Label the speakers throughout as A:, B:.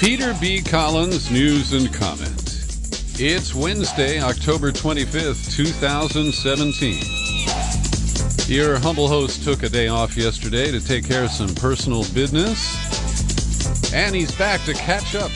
A: Peter B. Collins, News and Comment. It's Wednesday, October 25th, 2017. Your humble host took a day off yesterday to take care of some personal business, and he's back to catch up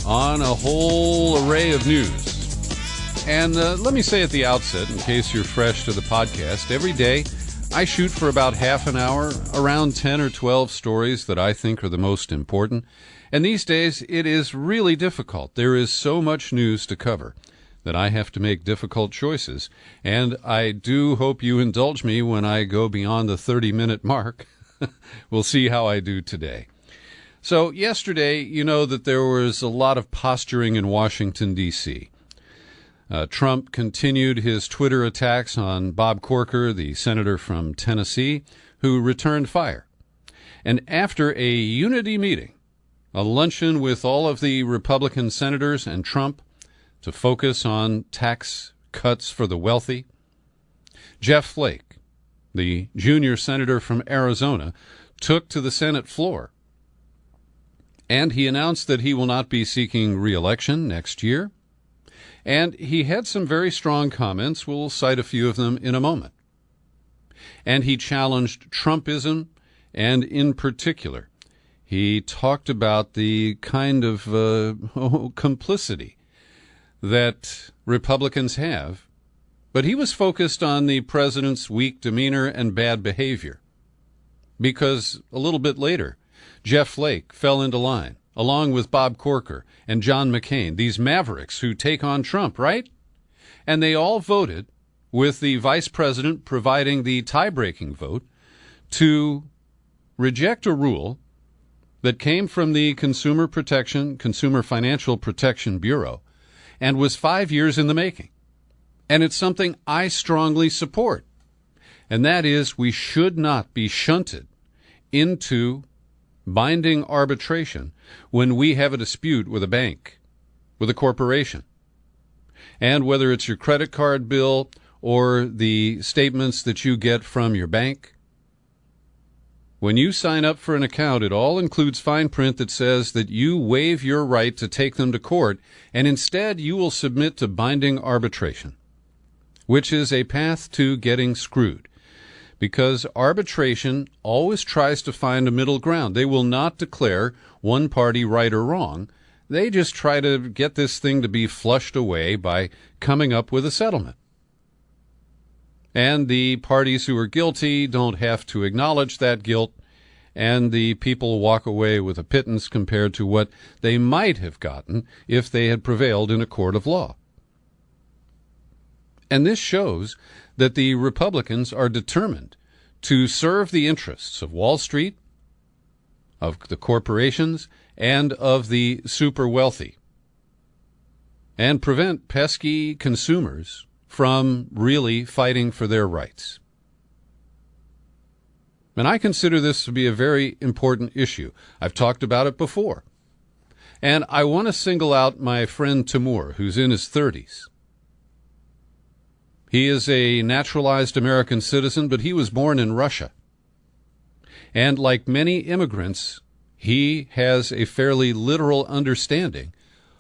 A: on a whole array of news. And let me say at the outset, in case you're fresh to the podcast, every day I shoot for about half an hour, around 10 or 12 stories that I think are the most important. And these days, it is really difficult. There is so much news to cover that I have to make difficult choices. And I do hope you indulge me when I go beyond the 30-minute mark. We'll see how I do today. So yesterday, you know that there was a lot of posturing in Washington, D.C. Trump continued his Twitter attacks on Bob Corker, the senator from Tennessee, who returned fire. And after a unity meeting, a luncheon with all of the Republican senators and Trump to focus on tax cuts for the wealthy, Jeff Flake, the junior senator from Arizona, took to the Senate floor. And he announced that he will not be seeking re-election next year. And he had some very strong comments. We'll cite a few of them in a moment. And he challenged Trumpism, and in particular, he talked about the kind of complicity that Republicans have. But he was focused on the president's weak demeanor and bad behavior. Because a little bit later, Jeff Flake fell into line, along with Bob Corker and John McCain, these mavericks who take on Trump, right? And they all voted, with the vice president providing the tie-breaking vote, to reject a rule that came from the Consumer Financial Protection Bureau and was 5 years in the making. And it's something I strongly support. And that is, we should not be shunted into binding arbitration when we have a dispute with a bank, with a corporation. And whether it's your credit card bill or the statements that you get from your bank, when you sign up for an account, it all includes fine print that says that you waive your right to take them to court, and instead you will submit to binding arbitration, which is a path to getting screwed. Because arbitration always tries to find a middle ground. They will not declare one party right or wrong. They just try to get this thing to be flushed away by coming up with a settlement. And the parties who are guilty don't have to acknowledge that guilt, and the people walk away with a pittance compared to what they might have gotten if they had prevailed in a court of law. And this shows that the Republicans are determined to serve the interests of Wall Street, of the corporations, and of the super wealthy, and prevent pesky consumers from really fighting for their rights. And I consider this to be a very important issue. I've talked about it before. And I want to single out my friend Timur, who's in his 30s. He is a naturalized American citizen, but he was born in Russia. And like many immigrants, he has a fairly literal understanding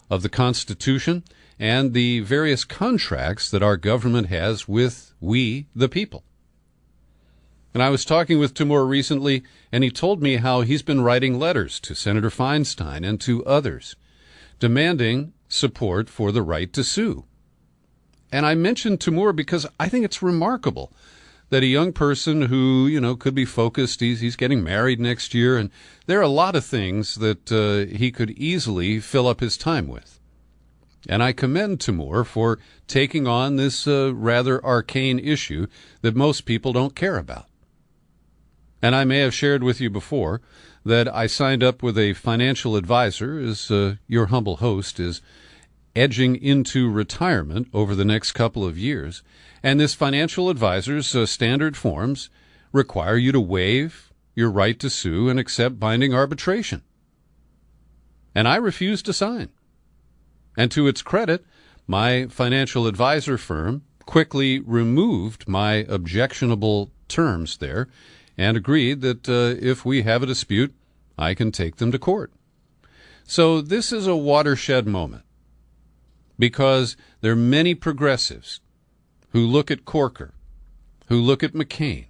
A: of the Constitution and the various contracts that our government has with we, the people. And I was talking with Timur recently, and he told me how he's been writing letters to Senator Feinstein and to others, demanding support for the right to sue. And I mentioned Timur because I think it's remarkable that a young person who, could be focused, he's getting married next year, and there are a lot of things that he could easily fill up his time with. And I commend Timur for taking on this rather arcane issue that most people don't care about. And I may have shared with you before that I signed up with a financial advisor, as your humble host is edging into retirement over the next couple of years. And this financial advisor's standard forms require you to waive your right to sue and accept binding arbitration. And I refused to sign. And to its credit, my financial advisor firm quickly removed my objectionable terms there and agreed that if we have a dispute, I can take them to court. So this is a watershed moment because there are many progressives who look at Corker, who look at McCain,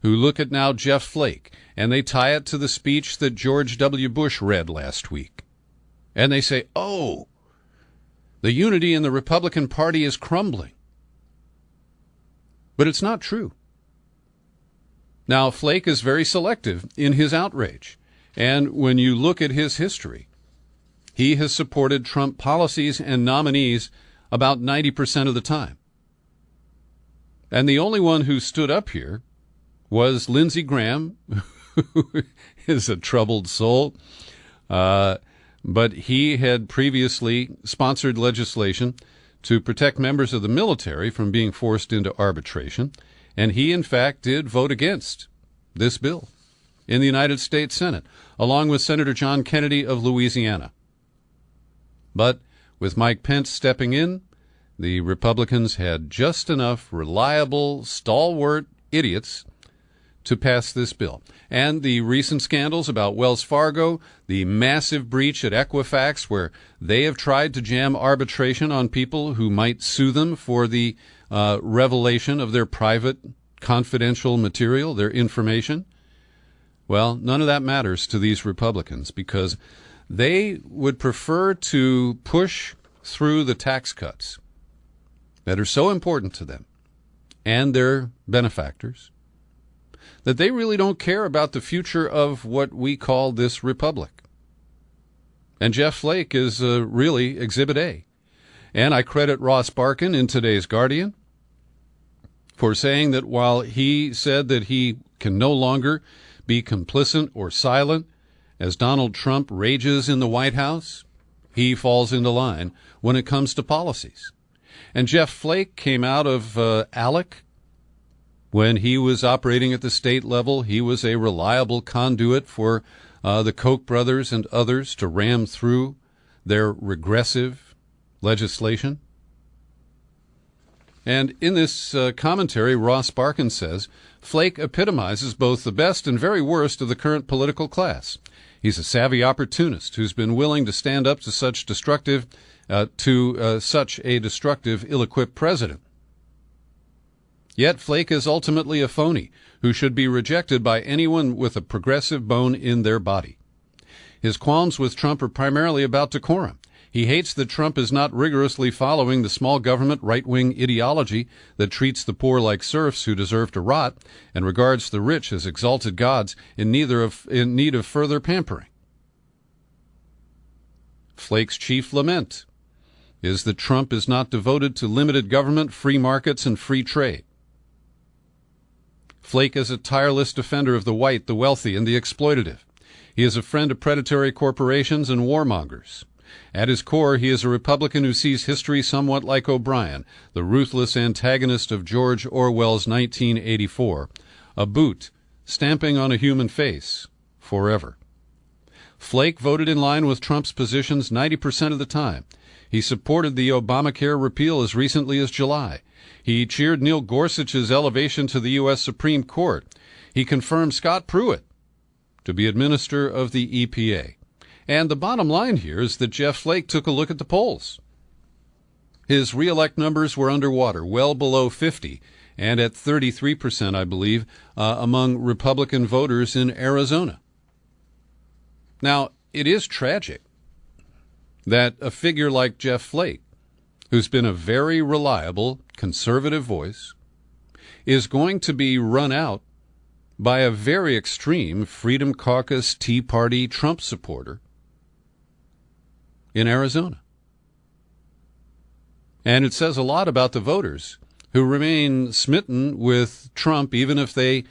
A: who look at now Jeff Flake, and they tie it to the speech that George W. Bush read last week. And they say, oh, the unity in the Republican Party is crumbling. But it's not true. Now, Flake is very selective in his outrage. And when you look at his history, he has supported Trump policies and nominees about 90% of the time. And the only one who stood up here was Lindsey Graham, who is a troubled soul. But he had previously sponsored legislation to protect members of the military from being forced into arbitration. And he, in fact, did vote against this bill in the United States Senate, along with Senator John Kennedy of Louisiana. But with Mike Pence stepping in, the Republicans had just enough reliable, stalwart idiots to pass this bill. And the recent scandals about Wells Fargo, the massive breach at Equifax, where they have tried to jam arbitration on people who might sue them for the revelation of their private, confidential material, their information. Well, none of that matters to these Republicans because they would prefer to push through the tax cuts that are so important to them and their benefactors that they really don't care about the future of what we call this republic. And Jeff Flake is really Exhibit A. And I credit Ross Barkan in today's Guardian for saying that while he said that he can no longer be complicit or silent as Donald Trump rages in the White House, he falls into line when it comes to policies. And Jeff Flake came out of ALEC. When he was operating at the state level, he was a reliable conduit for the Koch brothers and others to ram through their regressive legislation. And in this commentary, Ross Barkan says, Flake epitomizes both the best and very worst of the current political class. He's a savvy opportunist who's been willing to stand up to such a destructive, ill-equipped president. Yet Flake is ultimately a phony who should be rejected by anyone with a progressive bone in their body. His qualms with Trump are primarily about decorum. He hates that Trump is not rigorously following the small government right-wing ideology that treats the poor like serfs who deserve to rot and regards the rich as exalted gods in need of further pampering. Flake's chief lament is that Trump is not devoted to limited government, free markets, and free trade. Flake is a tireless defender of the white, the wealthy, and the exploitative. He is a friend of predatory corporations and warmongers. At his core, he is a Republican who sees history somewhat like O'Brien, the ruthless antagonist of George Orwell's 1984, a boot stamping on a human face forever. Flake voted in line with Trump's positions 90% of the time. He supported the Obamacare repeal as recently as July. He cheered Neil Gorsuch's elevation to the U.S. Supreme Court. He confirmed Scott Pruitt to be administrator of the EPA. And the bottom line here is that Jeff Flake took a look at the polls. His reelect numbers were underwater, well below 50, and at 33%, I believe, among Republican voters in Arizona. Now, it is tragic that a figure like Jeff Flake, who's been a very reliable conservative voice, is going to be run out by a very extreme Freedom Caucus Tea Party Trump supporter in Arizona. And it says a lot about the voters who remain smitten with Trump, even if they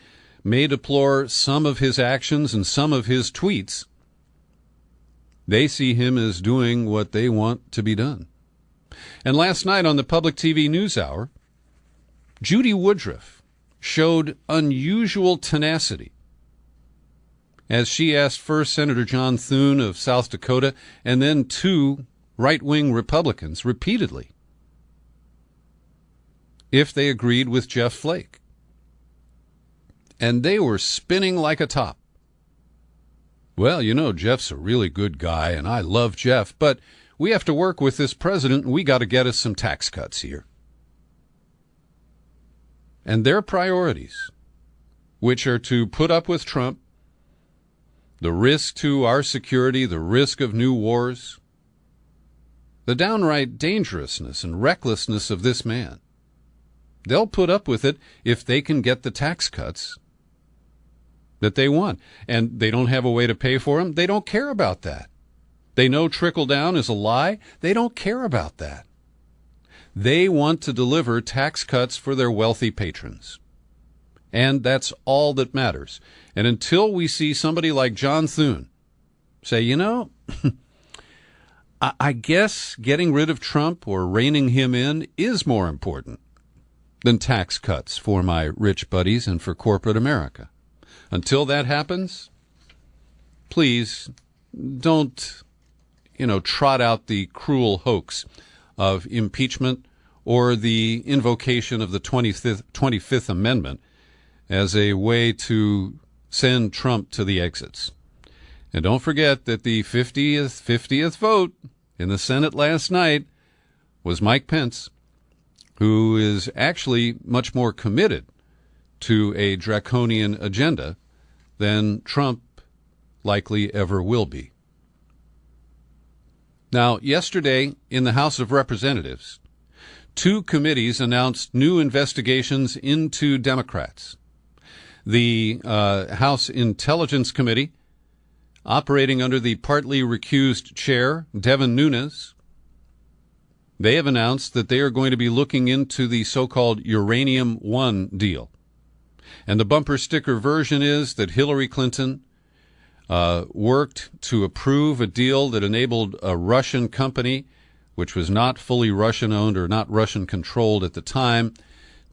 A: may deplore some of his actions and some of his tweets. They see him as doing what they want to be done. And last night on the Public TV NewsHour, Judy Woodruff showed unusual tenacity as she asked first Senator John Thune of South Dakota and then two right-wing Republicans repeatedly if they agreed with Jeff Flake. And they were spinning like a top. Well, Jeff's a really good guy, and I love Jeff, but we have to work with this president, and we got to get us some tax cuts here. And their priorities, which are to put up with Trump, the risk to our security, the risk of new wars, the downright dangerousness and recklessness of this man. They'll put up with it if they can get the tax cuts that they want. And they don't have a way to pay for them. They don't care about that. They know trickle down is a lie. They don't care about that. They want to deliver tax cuts for their wealthy patrons. And that's all that matters. And until we see somebody like John Thune say, I guess getting rid of Trump or reining him in is more important than tax cuts for my rich buddies and for corporate America. Until that happens, please don't, trot out the cruel hoax of impeachment or the invocation of the 25th Amendment as a way to send Trump to the exits. And don't forget that the 50th vote in the Senate last night was Mike Pence, who is actually much more committed to a draconian agenda than Trump likely ever will be. Now, yesterday in the House of Representatives, 2 committees announced new investigations into Democrats. The House Intelligence Committee, operating under the partly recused chair, Devin Nunes, they have announced that they are going to be looking into the so-called Uranium One deal. And the bumper sticker version is that Hillary Clinton worked to approve a deal that enabled a Russian company, which was not fully Russian-owned or not Russian-controlled at the time,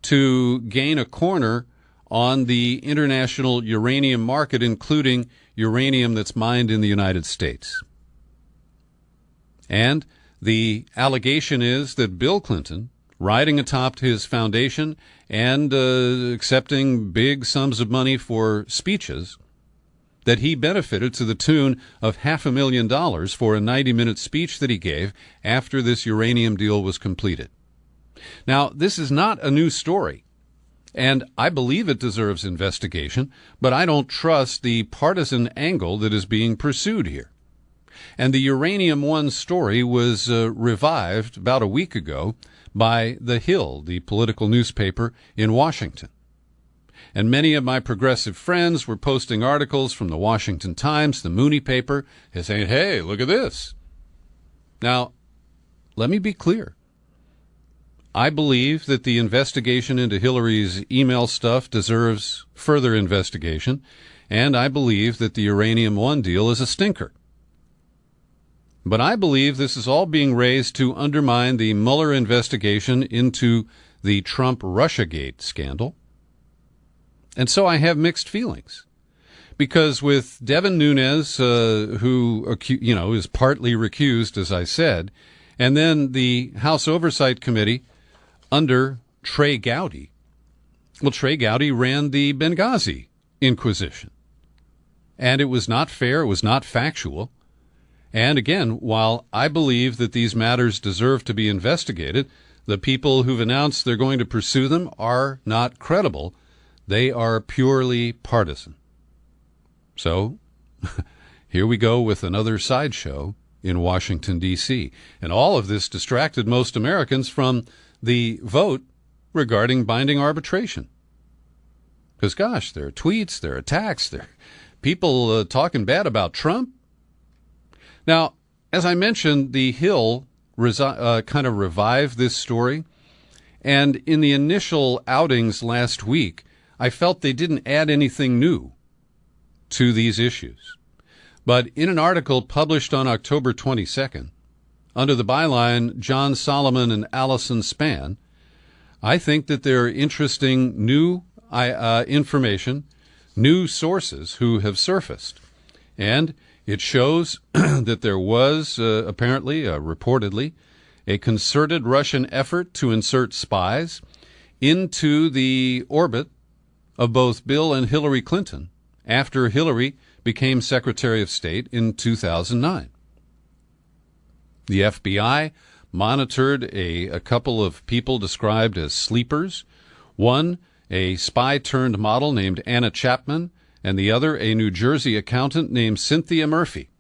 A: to gain a corner on the international uranium market, including uranium that's mined in the United States. And the allegation is that Bill Clinton, riding atop his foundation and accepting big sums of money for speeches, that he benefited to the tune of $500,000 for a 90-minute speech that he gave after this uranium deal was completed. Now, this is not a new story, and I believe it deserves investigation, but I don't trust the partisan angle that is being pursued here. And the Uranium One story was revived about a week ago by The Hill, the political newspaper in Washington. And many of my progressive friends were posting articles from the Washington Times, the Mooney paper, and saying, hey, look at this. Now, let me be clear. I believe that the investigation into Hillary's email stuff deserves further investigation, and I believe that the Uranium One deal is a stinker. But I believe this is all being raised to undermine the Mueller investigation into the Trump-Russiagate scandal. And so I have mixed feelings. Because with Devin Nunes, who is partly recused, as I said, and then the House Oversight Committee under Trey Gowdy. Well, Trey Gowdy ran the Benghazi Inquisition. And it was not fair, it was not factual. And again, while I believe that these matters deserve to be investigated, the people who've announced they're going to pursue them are not credible. They are purely partisan. So, here we go with another sideshow in Washington, D.C. And all of this distracted most Americans from the vote regarding binding arbitration. Because, gosh, there are tweets, there are attacks, there are people talking bad about Trump. Now, as I mentioned, The Hill kind of revived this story. And in the initial outings last week, I felt they didn't add anything new to these issues. But in an article published on October 22nd, under the byline John Solomon and Allison Spann, I think that there are interesting new information, new sources who have surfaced. And it shows that there was reportedly, a concerted Russian effort to insert spies into the orbit of both Bill and Hillary Clinton after Hillary became Secretary of State in 2009. The FBI monitored a couple of people described as sleepers. One, a spy-turned-model named Anna Chapman, and the other, a New Jersey accountant named Cynthia Murphy.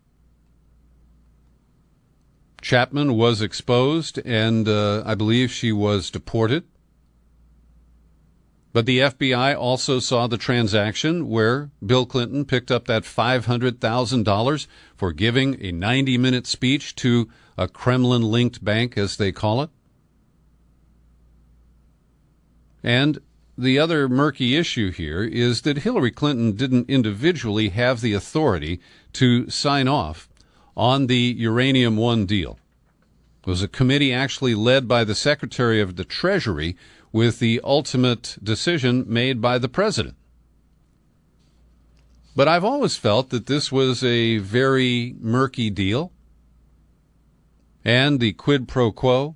A: Chapman was exposed, and I believe she was deported. But the FBI also saw the transaction where Bill Clinton picked up that $500,000 for giving a 90-minute speech to a Kremlin-linked bank, as they call it. And the other murky issue here is that Hillary Clinton didn't individually have the authority to sign off on the Uranium One deal. It was a committee actually led by the Secretary of the Treasury, with the ultimate decision made by the president. But I've always felt that this was a very murky deal, and the quid pro quo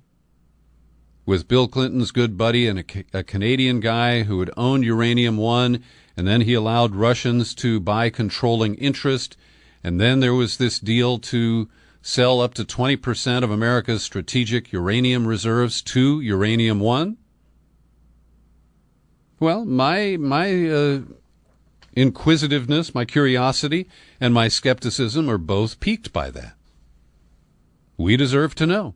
A: with Bill Clinton's good buddy and a Canadian guy who had owned Uranium One, and then he allowed Russians to buy controlling interest, and then there was this deal to sell up to 20% of America's strategic uranium reserves to Uranium One. Well, my inquisitiveness, my curiosity, and my skepticism are both piqued by that. We deserve to know.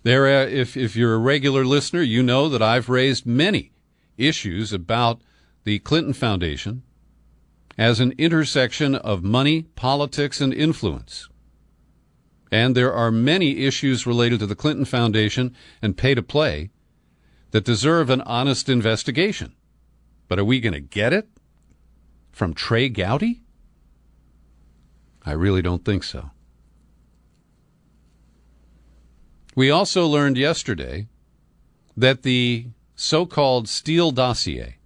A: If you're a regular listener, you know that I've raised many issues about the Clinton Foundation as an intersection of money, politics, and influence. And there are many issues related to the Clinton Foundation and pay-to-play that deserve an honest investigation. But are we going to get it from Trey Gowdy? I really don't think so. We also learned yesterday that the so-called Steele dossier,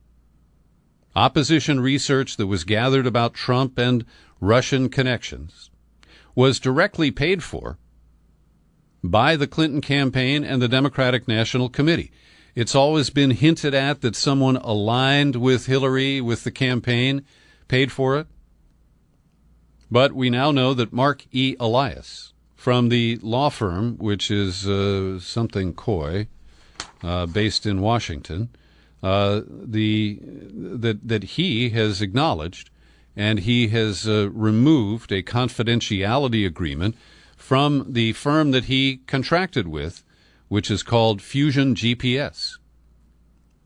A: opposition research that was gathered about Trump and Russian connections, was directly paid for by the Clinton campaign and the Democratic National Committee. It's always been hinted at that someone aligned with Hillary, with the campaign, paid for it. But we now know that Mark E. Elias, from the law firm, which is something coy, based in Washington, that he has acknowledged, and he has removed a confidentiality agreement from the firm that he contracted with, which is called Fusion GPS.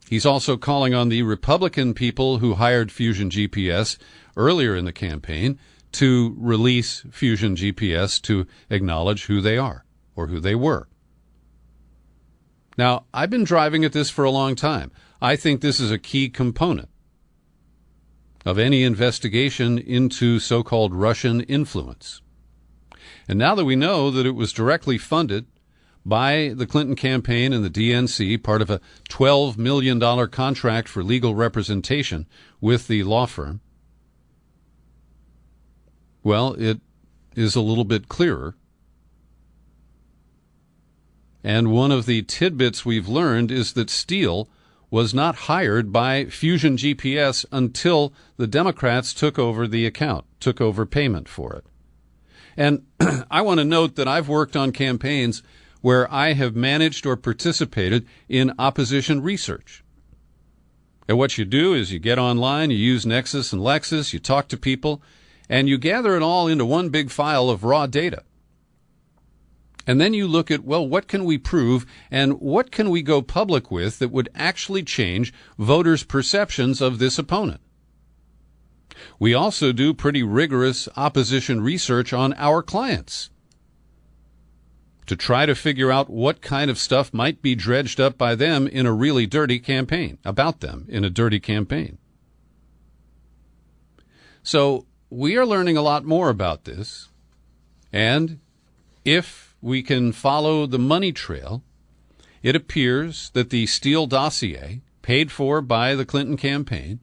A: He's also calling on the Republican people who hired Fusion GPS earlier in the campaign to release Fusion GPS to acknowledge who they are or who they were. Now, I've been driving at this for a long time. I think this is a key component of any investigation into so-called Russian influence. And now that we know that it was directly funded by the Clinton campaign and the DNC, part of a $12 million contract for legal representation with the law firm, well, it is a little bit clearer. And one of the tidbits we've learned is that Steele was not hired by Fusion GPS until the Democrats took over the account, took over payment for it. And I want to note that I've worked on campaigns where I have managed or participated in opposition research. And what you do is you get online, you use Nexus and Lexis, you talk to people, and you gather it all into one big file of raw data. And then you look at, well, what can we prove and what can we go public with that would actually change voters' perceptions of this opponent? We also do pretty rigorous opposition research on our clients to try to figure out what kind of stuff might be dredged up by them in a really dirty campaign, about them in a dirty campaign. So we are learning a lot more about this, and if we can follow the money trail, it appears that the Steele dossier, paid for by the Clinton campaign,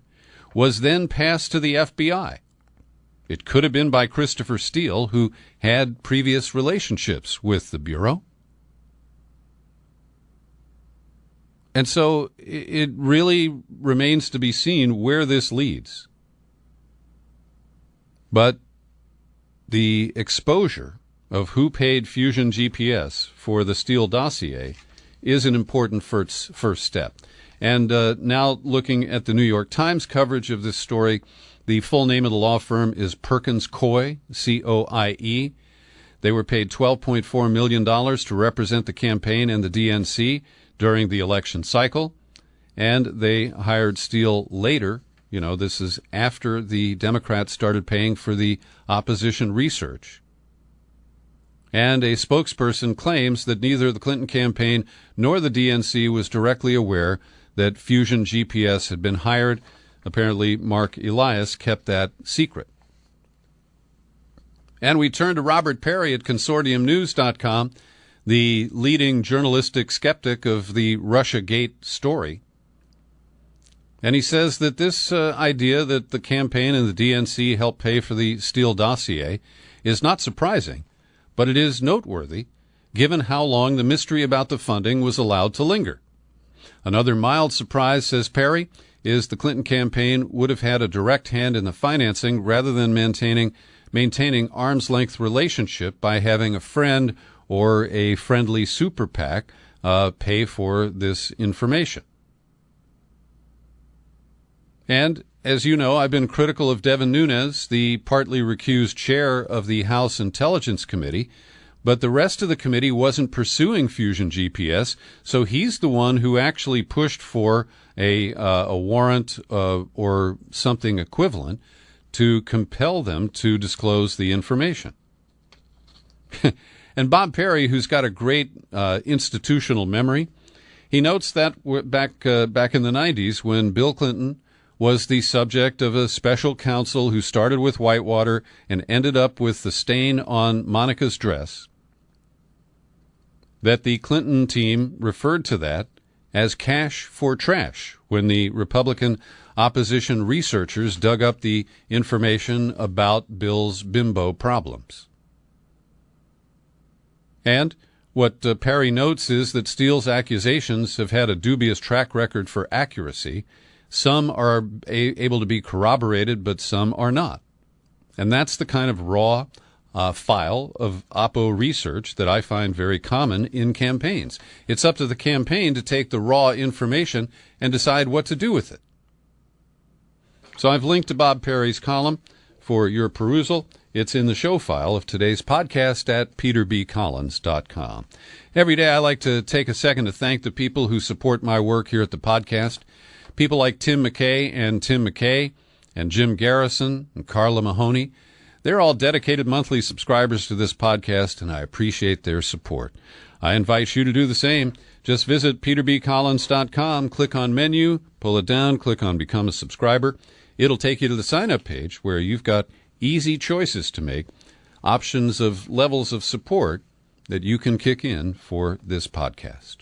A: was then passed to the FBI. It could have been by Christopher Steele, who had previous relationships with the Bureau. And so it really remains to be seen where this leads. But the exposure of who paid Fusion GPS for the Steele dossier is an important first step. And now looking at the New York Times coverage of this story, the full name of the law firm is Perkins Coie, C-O-I-E. They were paid $12.4 million to represent the campaign and the DNC during the election cycle, and they hired Steele later. You know, this is after the Democrats started paying for the opposition research. And a spokesperson claims that neither the Clinton campaign nor the DNC was directly aware that Fusion GPS had been hired. Apparently, Mark Elias kept that secret. And we turn to Robert Perry at ConsortiumNews.com, the leading journalistic skeptic of the Russiagate story. And he says that this idea that the campaign and the DNC helped pay for the Steele dossier is not surprising, but it is noteworthy given how long the mystery about the funding was allowed to linger. Another mild surprise, says Perry, is the Clinton campaign would have had a direct hand in the financing rather than maintaining arm's-length relationship by having a friend or a friendly super PAC pay for this information. And, as you know, I've been critical of Devin Nunes, the partly recused chair of the House Intelligence Committee, but the rest of the committee wasn't pursuing Fusion GPS, so he's the one who actually pushed for a warrant or something equivalent to compel them to disclose the information. And Bob Perry, who's got a great institutional memory, he notes that back in the 90s when Bill Clinton was the subject of a special counsel who started with Whitewater and ended up with the stain on Monica's dress, that the Clinton team referred to that as cash for trash when the Republican opposition researchers dug up the information about Bill's bimbo problems. And what Perry notes is that Steele's accusations have had a dubious track record for accuracy. Some are able to be corroborated, but some are not. And that's the kind of raw file of Oppo research that I find very common in campaigns. It's up to the campaign to take the raw information and decide what to do with it. So I've linked to Bob Perry's column for your perusal. It's in the show file of today's podcast at peterbcollins.com. Every day I like to take a second to thank the people who support my work here at the podcast. People like Tim McKay and Jim Garrison and Carla Mahoney. They're all dedicated monthly subscribers to this podcast, and I appreciate their support. I invite you to do the same. Just visit peterbcollins.com, click on menu, pull it down, click on Become a Subscriber. It'll take you to the sign-up page where you've got easy choices to make, options of levels of support that you can kick in for this podcast.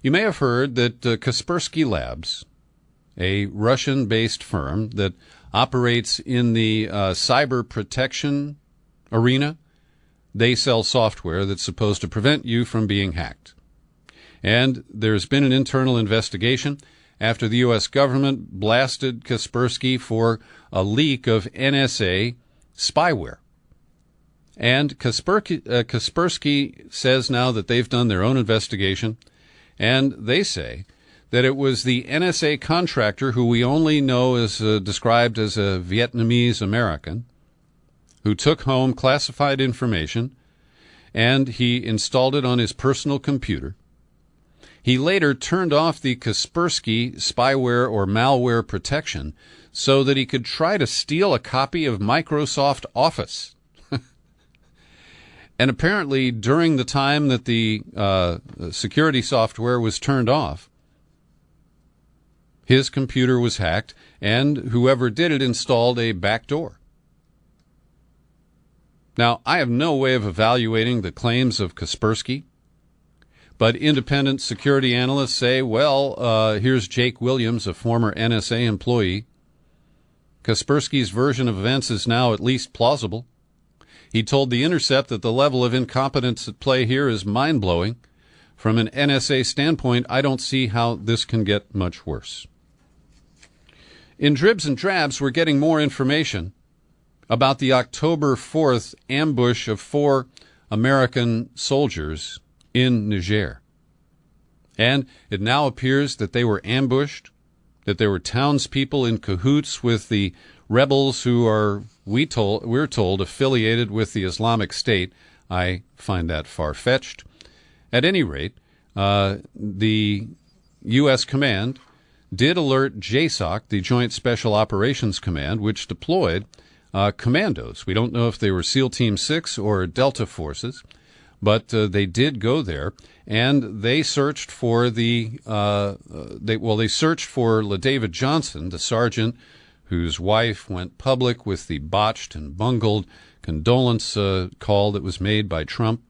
A: You may have heard that Kaspersky Labs, a Russian-based firm that operates in the cyber protection arena, they sell software that's supposed to prevent you from being hacked. And there's been an internal investigation after the U.S. government blasted Kaspersky for a leak of NSA spyware. And Kaspersky says now that they've done their own investigation, and they say that it was the NSA contractor, who we only know as described as a Vietnamese American, who took home classified information and he installed it on his personal computer. He later turned off the Kaspersky spyware or malware protection so that he could try to steal a copy of Microsoft Office. And apparently during the time that the security software was turned off, his computer was hacked, and whoever did it installed a backdoor. Now, I have no way of evaluating the claims of Kaspersky, but independent security analysts say, well, here's Jake Williams, a former NSA employee. Kaspersky's version of events is now at least plausible. He told The Intercept that the level of incompetence at play here is mind-blowing. From an NSA standpoint, I don't see how this can get much worse. In dribs and drabs, we're getting more information about the October 4th ambush of 4 American soldiers in Niger. And it now appears that they were ambushed, that there were townspeople in cahoots with the rebels who are, we're told, affiliated with the Islamic State. I find that far-fetched. At any rate, the U.S. command did alert JSOC, the Joint Special Operations Command, which deployed commandos. We don't know if they were SEAL Team 6 or Delta Forces, but they did go there, and they searched for they searched for LaDavid Johnson, the sergeant whose wife went public with the botched and bungled condolence call that was made by Trump.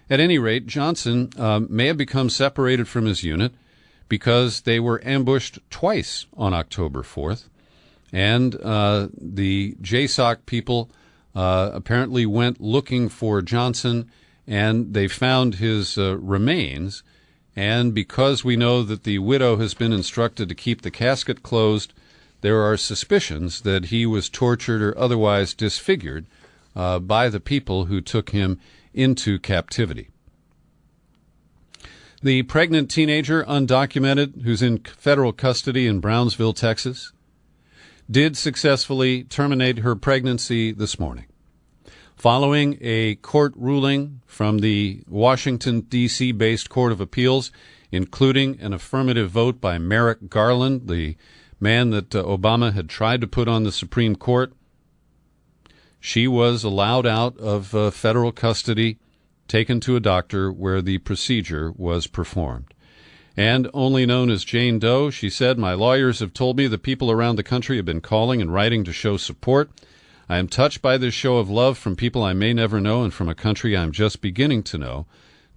A: At any rate, Johnson may have become separated from his unit because they were ambushed twice on October 4th, and the JSOC people apparently went looking for Johnson, and they found his remains. And because we know that the widow has been instructed to keep the casket closed, there are suspicions that he was tortured or otherwise disfigured by the people who took him into captivity. The pregnant teenager, undocumented, who's in federal custody in Brownsville, Texas, did successfully terminate her pregnancy this morning, following a court ruling from the Washington, D.C.-based Court of Appeals, including an affirmative vote by Merrick Garland, the man that Obama had tried to put on the Supreme Court. She was allowed out of federal custody, taken to a doctor where the procedure was performed. And only known as Jane Doe, she said, "My lawyers have told me that people around the country have been calling and writing to show support. I am touched by this show of love from people I may never know and from a country I am just beginning to know.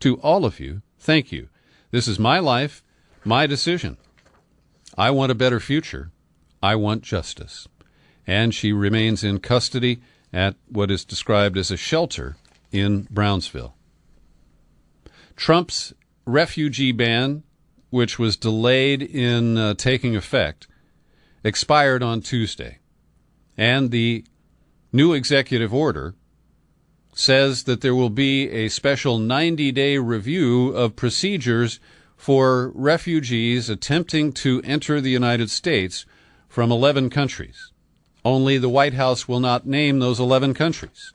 A: To all of you, thank you. This is my life, my decision. I want a better future. I want justice." And she remains in custody at what is described as a shelter in Brownsville. Trump's refugee ban, which was delayed in taking effect, expired on Tuesday. And the new executive order says that there will be a special 90-day review of procedures for refugees attempting to enter the United States from 11 countries. Only the White House will not name those 11 countries.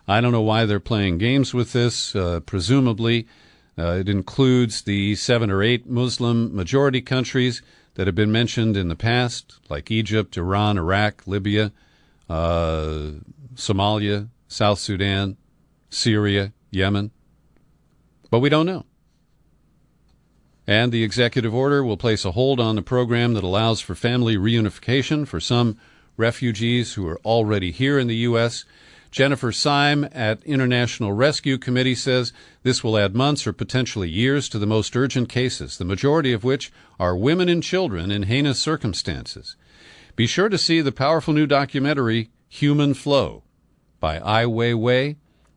A: I don't know why they're playing games with this. Presumably, it includes the 7 or 8 Muslim majority countries that have been mentioned in the past, like Egypt, Iran, Iraq, Libya, Somalia, South Sudan, Syria, Yemen. But we don't know. And the executive order will place a hold on the program that allows for family reunification for some refugees who are already here in the U.S. Jennifer Syme at International Rescue Committee says this will add months or potentially years to the most urgent cases, the majority of which are women and children in heinous circumstances. Be sure to see the powerful new documentary, Human Flow, by Ai Weiwei.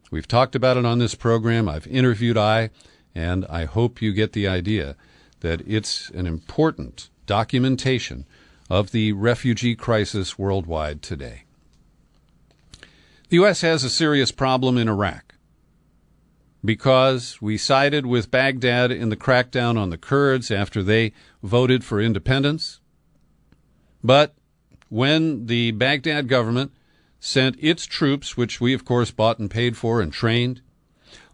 A: We've talked about it on this program. I've interviewed Ai, and I hope you get the idea that it's an important documentation of the refugee crisis worldwide today. The U.S. has a serious problem in Iraq because we sided with Baghdad in the crackdown on the Kurds after they voted for independence. But when the Baghdad government sent its troops, which we, of course, bought and paid for and trained,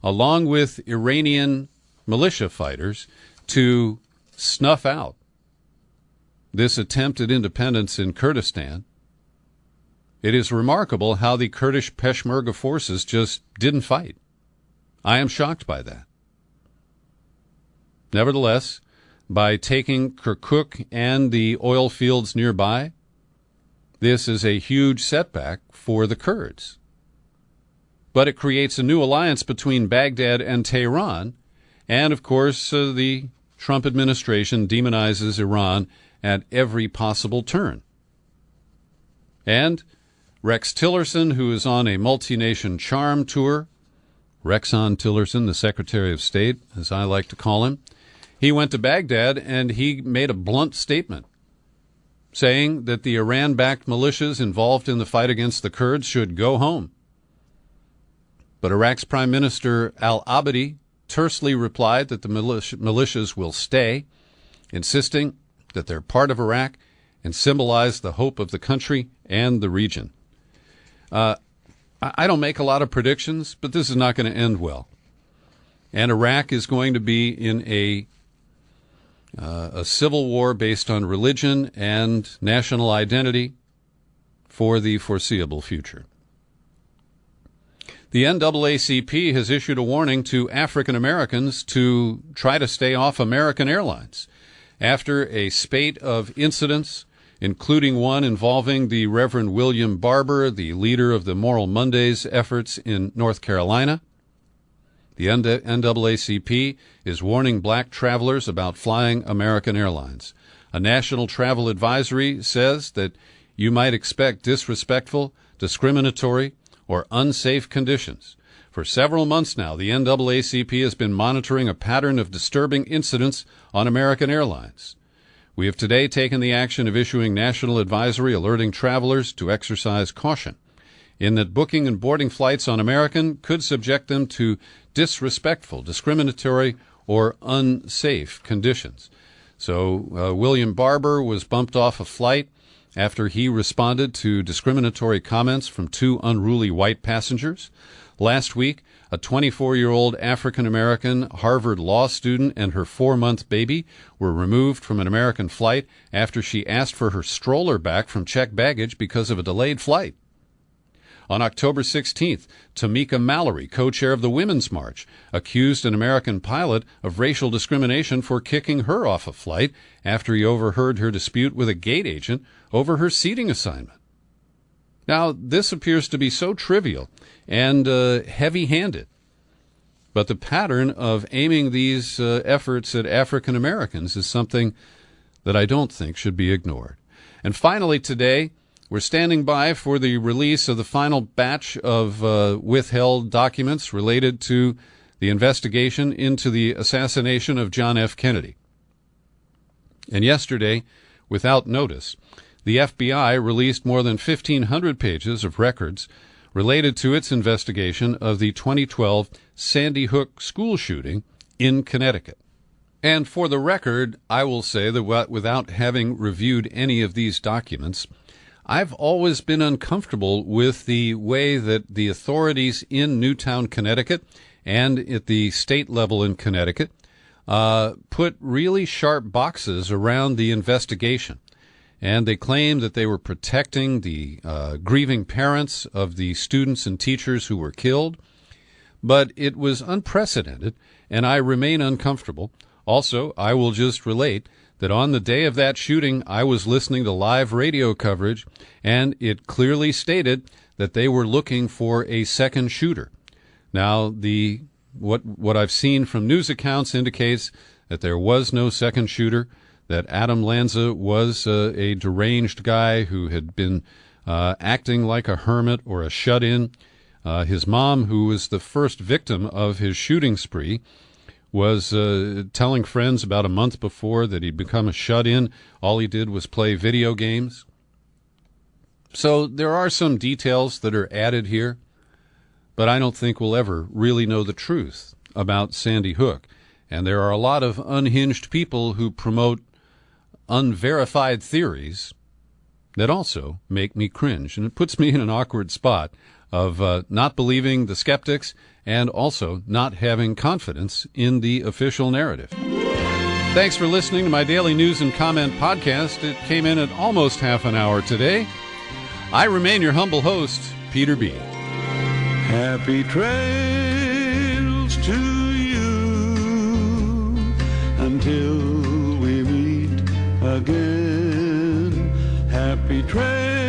A: along with Iranian militia fighters to snuff out this attempt at independence in Kurdistan, it is remarkable how the Kurdish Peshmerga forces just didn't fight. I am shocked by that. Nevertheless, by taking Kirkuk and the oil fields nearby, this is a huge setback for the Kurds. But it creates a new alliance between Baghdad and Tehran, and, of course, the Trump administration demonizes Iran at every possible turn. And Rex Tillerson, who is on a multi-nation charm tour, Rexon Tillerson, the Secretary of State, as I like to call him, he went to Baghdad and he made a blunt statement. saying that the Iran-backed militias involved in the fight against the Kurds should go home. But Iraq's Prime Minister al-Abadi tersely replied that the militias will stay, insisting that they're part of Iraq and symbolize the hope of the country and the region. I don't make a lot of predictions, but this is not going to end well. And Iraq is going to be in a civil war based on religion and national identity for the foreseeable future. The NAACP has issued a warning to African Americans to try to stay off American Airlines after a spate of incidents, including one involving the Reverend William Barber, the leader of the Moral Mondays efforts in North Carolina. The NAACP is warning black travelers about flying American Airlines. A national travel advisory says that you might expect disrespectful, discriminatory, or unsafe conditions. For several months now, the NAACP has been monitoring a pattern of disturbing incidents on American Airlines. We have today taken the action of issuing national advisory alerting travelers to exercise caution, in that booking and boarding flights on American could subject them to disrespectful, discriminatory, or unsafe conditions. So William Barber was bumped off a flight after he responded to discriminatory comments from two unruly white passengers. Last week, a 24-year-old African-American Harvard law student and her 4-month baby were removed from an American flight after she asked for her stroller back from checked baggage because of a delayed flight. On October 16th, Tamika Mallory, co-chair of the Women's March, accused an American pilot of racial discrimination for kicking her off a flight after he overheard her dispute with a gate agent over her seating assignment. Now, this appears to be so trivial and heavy-handed, but the pattern of aiming these efforts at African Americans is something that I don't think should be ignored. And finally today, we're standing by for the release of the final batch of withheld documents related to the investigation into the assassination of John F. Kennedy. And yesterday, without notice, the FBI released more than 1,500 pages of records related to its investigation of the 2012 Sandy Hook school shooting in Connecticut. And for the record, I will say that without having reviewed any of these documents, I've always been uncomfortable with the way that the authorities in Newtown, Connecticut, and at the state level in Connecticut, put really sharp boxes around the investigation. And they claimed that they were protecting the grieving parents of the students and teachers who were killed. But it was unprecedented, and I remain uncomfortable. Also, I will just relate that on the day of that shooting, I was listening to live radio coverage, and it clearly stated that they were looking for a second shooter. Now, what I've seen from news accounts indicates that there was no second shooter, that Adam Lanza was a deranged guy who had been acting like a hermit or a shut-in. His mom, who was the first victim of his shooting spree, was telling friends about a month before that he'd become a shut-in. All he did was play video games. So there are some details that are added here, but I don't think we'll ever really know the truth about Sandy Hook. And there are a lot of unhinged people who promote unverified theories that also make me cringe. And it puts me in an awkward spot of not believing the skeptics and also not having confidence in the official narrative. Thanks for listening to my daily news and comment podcast. It came in at almost half an hour today. I remain your humble host, Peter B.
B: Happy trails to you until we meet again. Happy trails.